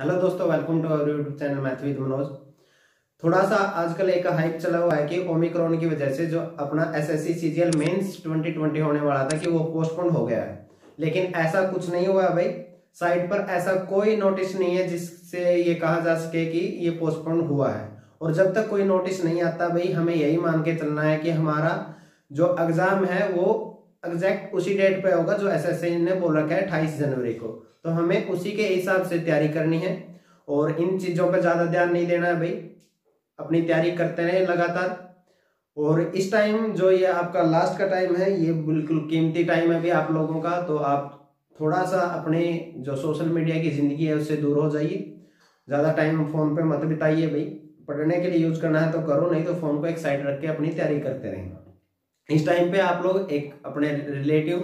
Hello दोस्तों, welcome to our YouTube channel math with Manoj. थोड़ा सा आजकल एक हाइप चला हुआ है कि ओमिक्रॉन की वजह से जो अपना एसएससी सीजीएल मेंस 2020 होने वाला था कि वो पोस्टपोन हो गया है, लेकिन ऐसा कुछ नहीं हुआ भाई। साइट पर ऐसा कोई नोटिस नहीं है जिससे ये कहा जा सके कि ये पोस्टपोन हुआ है। और जब तक कोई नोटिस नहीं आता भाई, हमें यही मान के चलना है कि हमारा जो एग्जाम है वो एग्जैक्ट उसी डेट पे होगा जो एसएससी ने बोल रखा है 28 जनवरी को। तो हमें उसी के हिसाब से तैयारी करनी है और इन चीजों पर ज्यादा ध्यान नहीं देना है भाई। अपनी तैयारी करते रहे लगातार। और इस टाइम जो ये आपका लास्ट का टाइम है, ये बिल्कुल कीमती टाइम है भी आप लोगों का। तो आप थोड़ा सा अपने जो सोशल मीडिया की जिंदगी है उससे दूर हो जाइए। ज्यादा टाइम फोन पे मत बिताइए भाई। पढ़ने के लिए यूज करना है तो करो, नहीं तो फोन को एक साइड रख के अपनी तैयारी करते रहें। इस टाइम पे आप लोग एक अपने रिलेटिव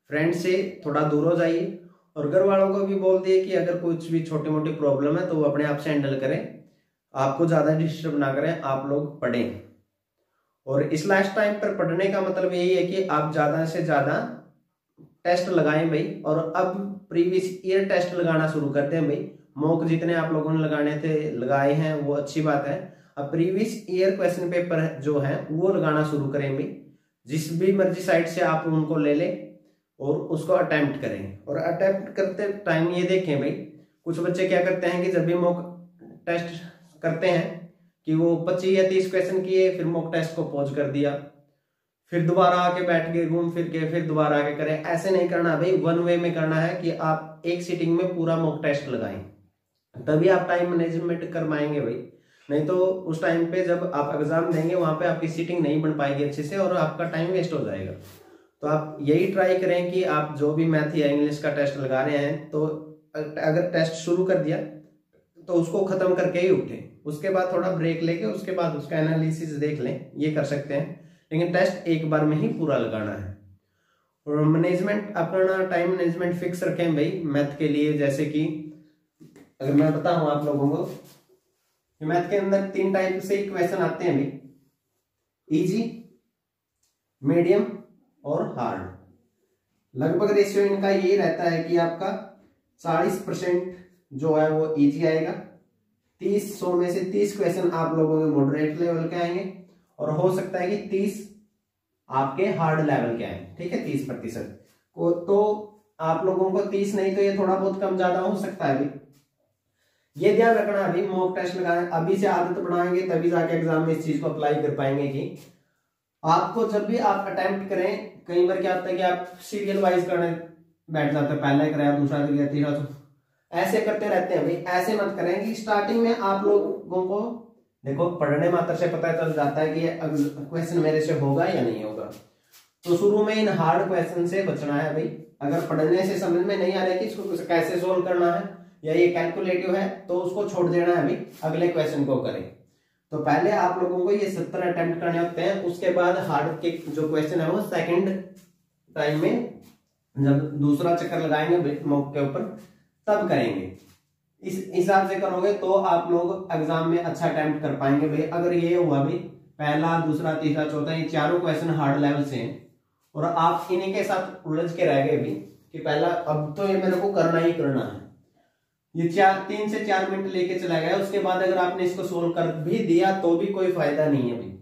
फ्रेंड से थोड़ा दूर हो जाइए और घर वालों को भी बोल दिए कि अगर कुछ भी छोटी मोटी प्रॉब्लम है तो वो अपने आप से हैंडल करें, आपको ज्यादा डिस्टर्ब ना करें, आप लोग पढ़ें। और इस लास्ट टाइम पर पढ़ने का मतलब यही है कि आप ज्यादा से ज्यादा टेस्ट लगाएं भाई। और अब प्रीवियस ईयर टेस्ट लगाना शुरू करते हैं भाई। मॉक जितने आप लोगों ने लगाने थे लगाए हैं, वो अच्छी बात है। अब प्रीवियस ईयर क्वेश्चन पेपर जो है वो लगाना शुरू करें भाई। जिस भी मर्जी साइट से आप उनको ले लें और उसको अटेम्प्ट करें। और अटेम्प्ट करते टाइम ये देखें भाई, कुछ बच्चे क्या करते हैं कि जब भी मॉक टेस्ट करते हैं कि वो 25 या 30 क्वेश्चन किए, फिर मॉक टेस्ट को पॉज कर दिया, फिर दोबारा आके बैठ गए घूम फिर के, फिर दोबारा आके करें। ऐसे नहीं करना भाई, वन वे में करना है कि आप एक सीटिंग में पूरा मॉक टेस्ट लगाएं, तभी आप टाइम मैनेजमेंट कर पाएंगे भाई। नहीं तो उस टाइम पे जब आप एग्जाम देंगे वहां पे आपकी सीटिंग नहीं बन पाएगी अच्छे से और आपका टाइम वेस्ट हो जाएगा। तो आप यही ट्राई करें कि आप जो भी मैथ या इंग्लिश का टेस्ट लगा रहे हैं, तो अगर टेस्ट शुरू कर दिया तो उसको खत्म करके ही उठें। उसके बाद थोड़ा ब्रेक लेके उसके बाद उसका एनालिसिस देख लें, ये कर सकते हैं। लेकिन टेस्ट एक बार में ही पूरा लगाना है। और मैनेजमेंट, अपना टाइम मैनेजमेंट फिक्स रखें भाई मैथ के लिए। जैसे कि अगर मैं बताऊं आप लोगों को, मैथ के अंदर 3 टाइप से क्वेश्चन आते हैं भाई, इजी, मीडियम और हार्ड। लगभग रेशियो इनका यही रहता है कि आपका 40% जो है वो इजी आएगा, 100 में से 30 क्वेश्चन आप लोगों के मॉडरेट लेवल के आएंगे और हो सकता है कि 30 आपके हार्ड लेवल के आए। ठीक है, 30% को तो आप लोगों को 30 नहीं तो ये थोड़ा बहुत कम ज्यादा हो सकता है भाई। ये ध्यान रखना है भाई, मॉक टेस्ट लगाएं, अभी से आदत बनाएंगे तभी जाके एग्जाम में इस चीज को अप्लाई कर पाएंगे। कि आपको जब भी आप अटेम्प्ट करें, कई बार क्या होता है कि आप सीरियल वाइज करने बैठ जाते हैं, पहला कराया, दूसरा किया, तीसरा, तो ऐसे करते रहते हैं भाई। ऐसे मत करें कि स्टार्टिंग में आप लोगों को देखो पढ़ने मात्र से पता चल जाता है कि ये क्वेश्चन मेरे से होगा या नहीं होगा। तो शुरू में इन हार्ड क्वेश्चन से बचना है भाई। अगर पढ़ने से समझ में नहीं आ रहा है कि इसको कैसे सोल्व करना है या ये कैलकुलेटिव है, तो उसको छोड़ देना है भाई, अगले क्वेश्चन को करें। तो पहले आप लोगों को ये 70 अटेम्प्ट करने होते हैं, उसके बाद हार्ड के जो क्वेश्चन है वो सेकंड टाइम में जब दूसरा चक्कर लगाएंगे मॉक के ऊपर तब करेंगे। इस हिसाब से करोगे तो आप लोग एग्जाम में अच्छा अटेम्प्ट कर पाएंगे भाई। अगर ये हुआ भाई पहला, दूसरा, तीसरा, चौथा, ये चारों क्वेश्चन हार्ड लेवल से हैं और आप इन्हीं के साथ उलझ के रह गए भी कि पहला अब तो ये मेरे को करना ही करना है, ये 3 से 4 मिनट लेके चला गया, उसके बाद अगर आपने इसको सोल्व कर भी दिया तो भी कोई फायदा नहीं है भाई,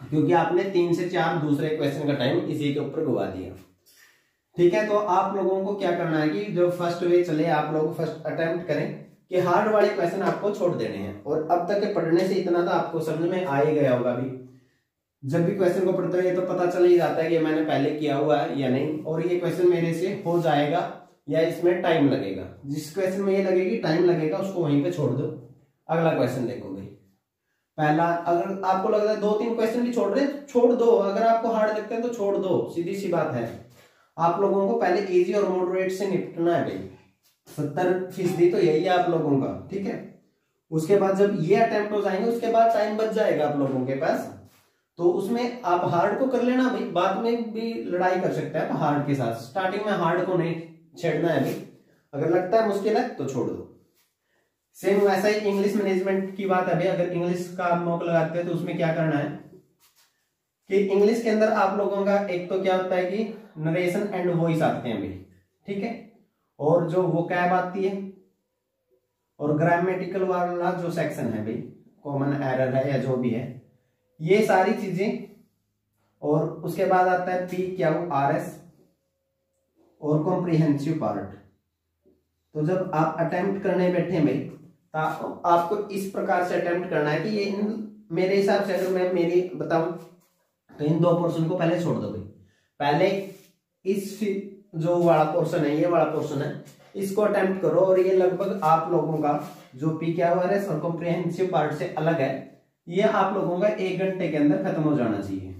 क्योंकि आपने 3 से 4 दूसरे क्वेश्चन का टाइम इसी के ऊपर गवा दिया। ठीक है, तो आप लोगों को क्या करना है कि जो फर्स्ट वे चले आप लोग फर्स्ट अटेम्प्ट करें कि हार्ड वाले क्वेश्चन आपको छोड़ देने हैं। और अब तक के पढ़ने से इतना तो आपको समझ में आ ही गया होगा भी। जब भी क्वेश्चन को पढ़ते हैं तो पता चल ही जाता है कि मैंने पहले किया हुआ है या नहीं, और ये क्वेश्चन मेरे से हो जाएगा या इसमें टाइम लगेगा। जिस क्वेश्चन में ये लगेगी टाइम लगेगा उसको वहीं पे छोड़ दो, अगला क्वेश्चन देखो भाई। पहला अगर आपको लग रहा है 2-3 क्वेश्चन भी छोड़ रहे, छोड़ दो। अगर आपको हार्ड लगता है तो छोड़ दो, सीधी सी बात है। आप लोगों को पहले इजी और मॉडरेट से निपटना है भाई। 70% तो यही है आप लोगों का। ठीक है, उसके बाद जब ये अटेम्प्ट हो जाएंगे उसके बाद टाइम बच जाएगा आप लोगों के पास, तो उसमें आप हार्ड को कर लेना भाई। बाद में भी लड़ाई कर सकते हैं आप हार्ड के साथ, स्टार्टिंग में हार्ड को नहीं छेड़ना है भाई। अगर लगता है मुश्किल है तो छोड़ दो। सेम वैसा ही इंग्लिश मैनेजमेंट की बात है भाई। अगर इंग्लिश का आप मॉक लगाते हैं तो उसमें क्या करना है कि इंग्लिश के अंदर आप लोगों का एक तो क्या होता है कि नरेशन एंड वॉइस आते हैं भाई। ठीक है, और जो वो कैब आती है और ग्रामेटिकल वाला जो सेक्शन है भाई, कॉमन एरर है या जो भी है, ये सारी चीजें। और उसके बाद आता है PQRS और कॉम्प्रिहेंसिव पार्ट। तो जब आप अटेम्प्ट करने बैठे भाई, तो आपको इस प्रकार से अटेम्प्ट करना है कि ये मेरे हिसाब से अगर मैं मेरी बताऊं तो इन 2 पोर्शन को पहले छोड़ दो भाई। पहले इस जो वाला पोर्शन है, ये वाला पोर्शन है, इसको अटेम्प्ट करो। और ये लगभग आप लोगों का जो PQRS और कॉम्प्रिहेंसिव पार्ट से अलग है, ये आप लोगों का 1 घंटे के अंदर खत्म हो जाना चाहिए।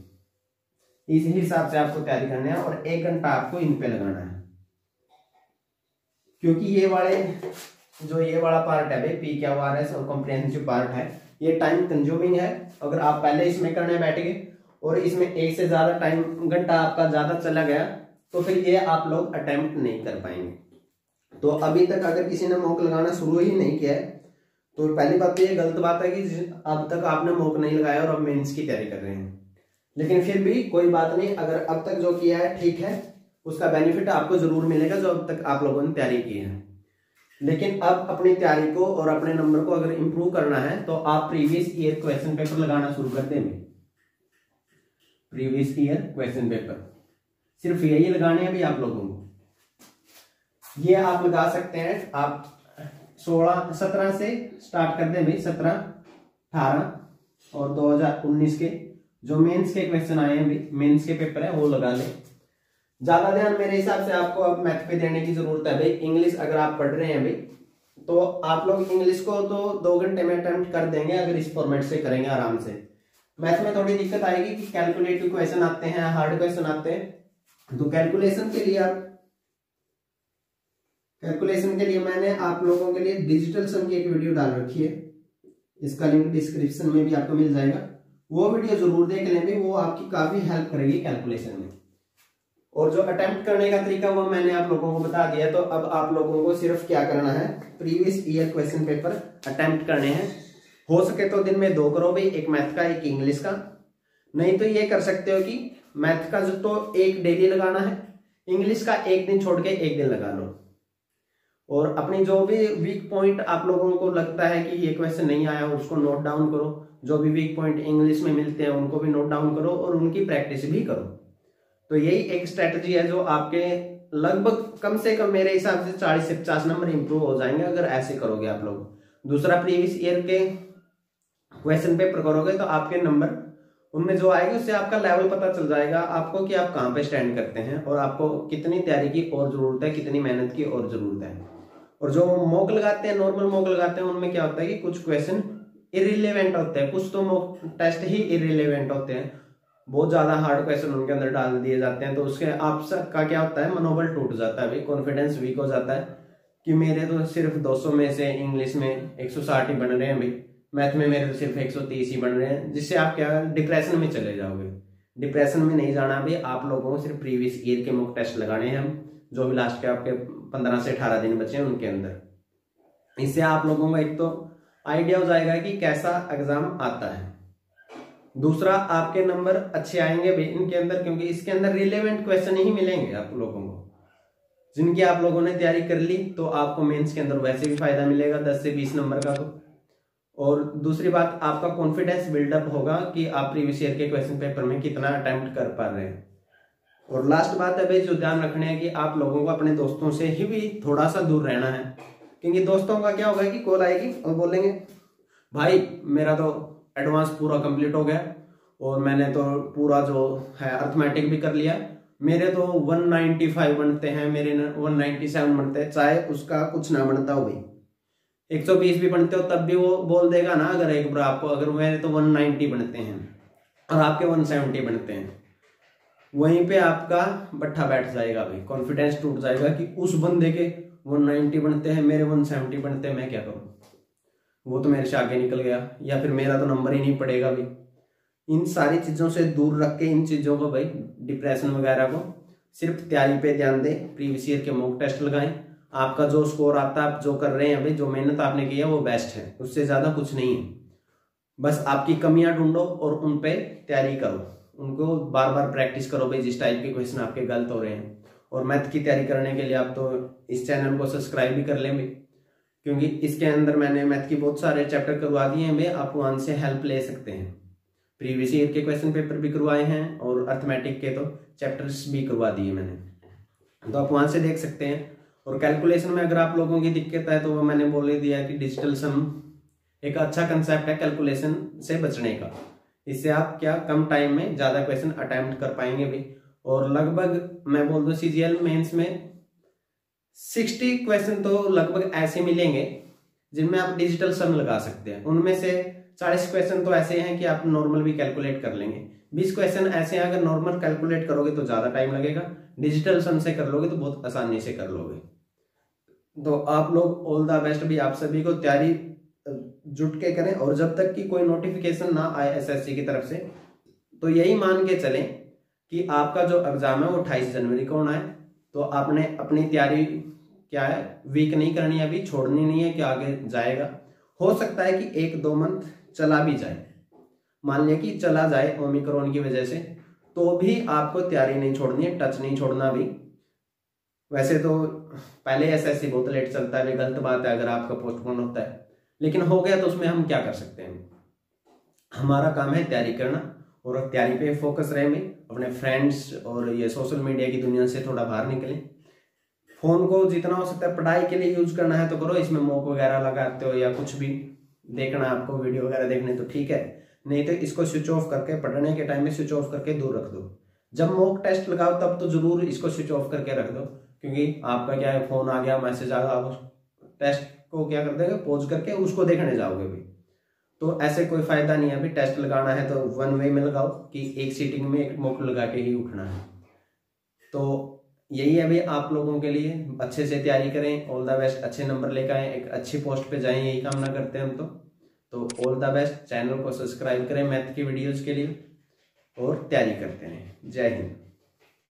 इस हिसाब से आपको तैयारी करनी है और 1 घंटा आपको इन पे लगाना है, क्योंकि ये वाला पार्ट है भाई, PQRS और कॉम्प्रिहेंसिव पार्ट है, ये टाइम कंज्यूमिंग है। अगर आप पहले इसमें करने बैठ गए और इसमें 1 से ज्यादा टाइम घंटा आपका ज्यादा चला गया, तो फिर ये आप लोग अटेम्प्ट नहीं कर पाएंगे। तो अभी तक अगर किसी ने मॉक लगाना शुरू ही नहीं किया है, तो पहली बात तो ये गलत बात है कि अब तक आपने मॉक नहीं लगाया और अब मेंस की तैयारी कर रहे हैं। लेकिन फिर भी कोई बात नहीं, अगर अब तक जो किया है ठीक है, उसका बेनिफिट आपको जरूर मिलेगा जो अब तक आप लोगों ने तैयारी की है। लेकिन अब अपनी तैयारी को और अपने नंबर को अगर इंप्रूव करना है, तो आप प्रीवियस ईयर क्वेश्चन पेपर लगाना शुरू कर देंगे। प्रीवियस ईयर क्वेश्चन पेपर सिर्फ यही लगाने हैं भी आप लोगों को। ये आप लगा सकते हैं, आप 17 से स्टार्ट कर दें भाई, 17, 18 और 2019 के जो मेंस के क्वेश्चन आए हैं भाई, मेंस के पेपर है वो लगा लें। ज्यादा ध्यान मेरे हिसाब से आपको अब मैथ पे देने की जरूरत है भाई। इंग्लिश अगर आप पढ़ रहे हैं भाई, तो आप लोग इंग्लिश को तो 2 घंटे में अटेम्प्ट कर देंगे अगर इस फॉर्मेट से करेंगे आराम से। मैथ में थोड़ी दिक्कत आएगी कि कैलकुलेटिव क्वेश्चन आते हैं, हार्ड क्वेश्चन आते हैं। तो कैलकुलेशन के लिए मैंने आप लोगों के लिए डिजिटल सम की एक वीडियो डाल रखी है, इसका लिंक डिस्क्रिप्शन में भी आपको मिल जाएगा। वो वीडियो जरूर देख लें भी, वो आपकी काफी हेल्प करेगी कैलकुलेशन में। और जो अटेम्प्ट करने का तरीका वो मैंने आप लोगों को बता दिया। तो अब आप लोगों को सिर्फ क्या करना है, previous year question paper attempt करने हैं। हो सके तो दिन में 2 करो भाई, एक मैथ का एक इंग्लिश का। नहीं तो ये कर सकते हो कि मैथ का जो तो एक डेली लगाना है, इंग्लिश का एक दिन छोड़ के एक दिन लगा लो। और अपनी जो भी वीक पॉइंट आप लोगों को लगता है कि ये क्वेश्चन नहीं आया, उसको नोट डाउन करो। जो भी वीक पॉइंट इंग्लिश में मिलते हैं उनको भी नोट डाउन करो और उनकी प्रैक्टिस भी करो। तो यही एक स्ट्रेटजी है जो आपके लगभग कम से कम मेरे हिसाब से 40 से 50 नंबर इंप्रूव हो जाएंगे अगर ऐसे करोगे आप लोग। दूसरा, प्रीवियस ईयर के क्वेश्चन पेपर करोगे तो आपके नंबर उनमें जो आएगा उससे आपका लेवल पता चल जाएगा आपको कि आप कहाँ पे स्टैंड करते हैं और आपको कितनी तैयारी की और जरूरत है, कितनी मेहनत की और जरूरत है। और जो मॉक लगाते हैं, नॉर्मल मॉक लगाते हैं, उनमें क्या होता है कि कुछ क्वेश्चन इरिलेवेंट होते हैं, कुछ तो मॉक टेस्ट ही इरिलेवेंट होते हैं, बहुत ज्यादा हार्ड क्वेश्चन उनके अंदर डाल दिए जाते हैं। तो उसके आप का क्या होता है, मनोबल टूट जाता है भाई, कॉन्फिडेंस वीक हो जाता है कि मेरे तो सिर्फ 200 में से इंग्लिश में 160 ही बन रहे हैं भाई, मैथ में मेरे तो सिर्फ 130 ही बन रहे हैं, जिससे आप क्या डिप्रेशन में चले जाओगे। डिप्रेशन में नहीं जाना भाई, आप लोगों को सिर्फ प्रीवियस ईयर के मॉक टेस्ट लगाने हैं हम, जो भी लास्ट के आपके 15 से 18 दिन बचे हैं उनके अंदर। इससे आप लोगों का एक तो आइडिया हो जाएगा कि कैसा एग्जाम आता है। दूसरा, आपके नंबर अच्छे आएंगे भाई इनके अंदर, क्योंकि इसके अंदर रिलेवेंट क्वेश्चन ही मिलेंगे आप लोगों को, जिनकी आप लोगों ने तैयारी कर ली। तो आपको मेंस के अंदर वैसे भी फायदा मिलेगा 10 से 20 नंबर का। तो और दूसरी बात, आपका कॉन्फिडेंस बिल्डअप होगा कि आप प्रीवियस ईयर के क्वेश्चन पेपर में कितना अटेम्प्ट कर पा रहे हैं। और लास्ट बात है भाई जो ध्यान रखने है कि आप लोगों को अपने दोस्तों से ही भी थोड़ा सा दूर रहना है, क्योंकि दोस्तों का क्या होगा कि कॉल आएगी और बोलेंगे भाई मेरा तो एडवांस पूरा कंप्लीट हो गया और मैंने तो पूरा जो है अर्थमेटिक भी कर लिया, मेरे तो 195 बनते हैं, मेरे 197 बनते हैं, चाहे उसका कुछ ना बनता हो भाई, 120 भी बनते हो तब भी वो बोल देगा ना। अगर एक बार आपको अगर मेरे तो 190 बनते हैं और आपके 170 बनते हैं, वहीं पे आपका बट्ठा बैठ जाएगा भाई, कॉन्फिडेंस टूट जाएगा कि उस बंदे के 190 बनते हैं, मेरे 170 बनते हैं, मैं क्या करूं, वो तो मेरे से आगे निकल गया, या फिर मेरा तो नंबर ही नहीं पड़ेगा भाई। इन सारी चीजों से दूर रख के इन चीजों को भाई, डिप्रेशन वगैरह को, सिर्फ तैयारी पे ध्यान दें, प्रीवियस ईयर के मॉक टेस्ट लगाएं। आपका जो स्कोर आता है, आप जो कर रहे हैं भाई, जो मेहनत आपने की है वो बेस्ट है, उससे ज्यादा कुछ नहीं है। बस आपकी कमियां ढूंढो और उन पे तैयारी करो, उनको बार बार प्रैक्टिस करो भाई, जिस टाइप के क्वेश्चन आपके गलत हो रहे हैं। और मैथ की तैयारी करने के लिए आप तो इस चैनल को सब्सक्राइब भी कर लें भाई, क्योंकि इसके अंदर मैंने मैथ की बहुत सारे चैप्टर करवा दिए हैं, आप वहां से हेल्प ले सकते हैं। प्रीवियस ईयर के क्वेश्चन पेपर भी करवाए हैं और अर्थमेटिक के तो चैप्टर्स भी करवा दिए मैंने, तो आप वहां से देख सकते हैं। और कैलकुलेशन में अगर आप लोगों की दिक्कत है तो वो मैंने बोल ही दिया कि डिजिटल सम एक अच्छा कंसेप्ट है कैलकुलेशन से बचने का। इससे आप क्या कम टाइम में ज्यादा क्वेश्चन अटेम्प्ट कर पाएंगे भी। और लगभग मैं बोल दूं सीजीएल मेंस में 60 क्वेश्चन तो लगभग ऐसे मिलेंगे जिनमें आप डिजिटल सम लगा सकते हैं। उनमें से 40 क्वेश्चन तो ऐसे हैं कि आप नॉर्मल भी कैलकुलेट कर लेंगे। 20 क्वेश्चन ऐसे हैं अगर नॉर्मल कैलकुलेट करोगे तो ज्यादा टाइम लगेगा, डिजिटल सम से कर लोगे तो बहुत आसानी से कर लोगे। तो आप लोग ऑल द बेस्ट भी, आप सभी को तैयारी जुट के करें। और जब तक कि कोई नोटिफिकेशन ना आए एसएससी की तरफ से, तो यही मान के चलें कि आपका जो एग्जाम है वो 28 जनवरी को होना है। तो आपने अपनी तैयारी क्या है वीक नहीं करनी है, अभी छोड़नी नहीं है कि आगे जाएगा। हो सकता है कि 1-2 मंथ चला भी जाए, मान लिया कि चला जाए ओमिक्रॉन की वजह से, तो भी आपको तैयारी नहीं छोड़नी है, टच नहीं छोड़ना भी। वैसे तो पहले एसएससी बहुत लेट चलता है, गलत बात है अगर आपका पोस्टपोन होता है, लेकिन हो गया तो उसमें हम क्या कर सकते हैं। हमारा काम है तैयारी करना और तैयारी पे फोकस रहे में। अपने फ्रेंड्स और ये सोशल मीडिया की दुनिया से थोड़ा बाहर निकलें। फोन को जितना हो सकता है पढ़ाई के लिए यूज करना है तो करो, इसमें मॉक वगैरह लगाते हो या कुछ भी देखना है आपको वीडियो वगैरह देखने तो ठीक है, नहीं तो इसको स्विच ऑफ करके पढ़ने के टाइम में स्विच ऑफ करके दूर रख दो। जब मॉक टेस्ट लगाओ तब तो जरूर इसको स्विच ऑफ करके रख दो, क्योंकि आपका क्या है फोन आ गया मैसेज आ गया, आप टेस्ट को क्या कर देंगे पॉज करके उसको देखने जाओगे भी, तो ऐसे कोई फायदा नहीं है। अभी टेस्ट लगाना है तो 1 वे में लगाओ कि एक सीटिंग में एक मॉक लगा के ही उठना है। तो यही है भाई आप लोगों के लिए, अच्छे से तैयारी करें, ऑल द बेस्ट, अच्छे नंबर लेकर आए, एक अच्छी पोस्ट पे जाएं, यही कामना करते हैं हम तो ऑल द बेस्ट। चैनल को सब्सक्राइब करें मैथ की वीडियोज के लिए और तैयारी करते रहें। जय हिंद।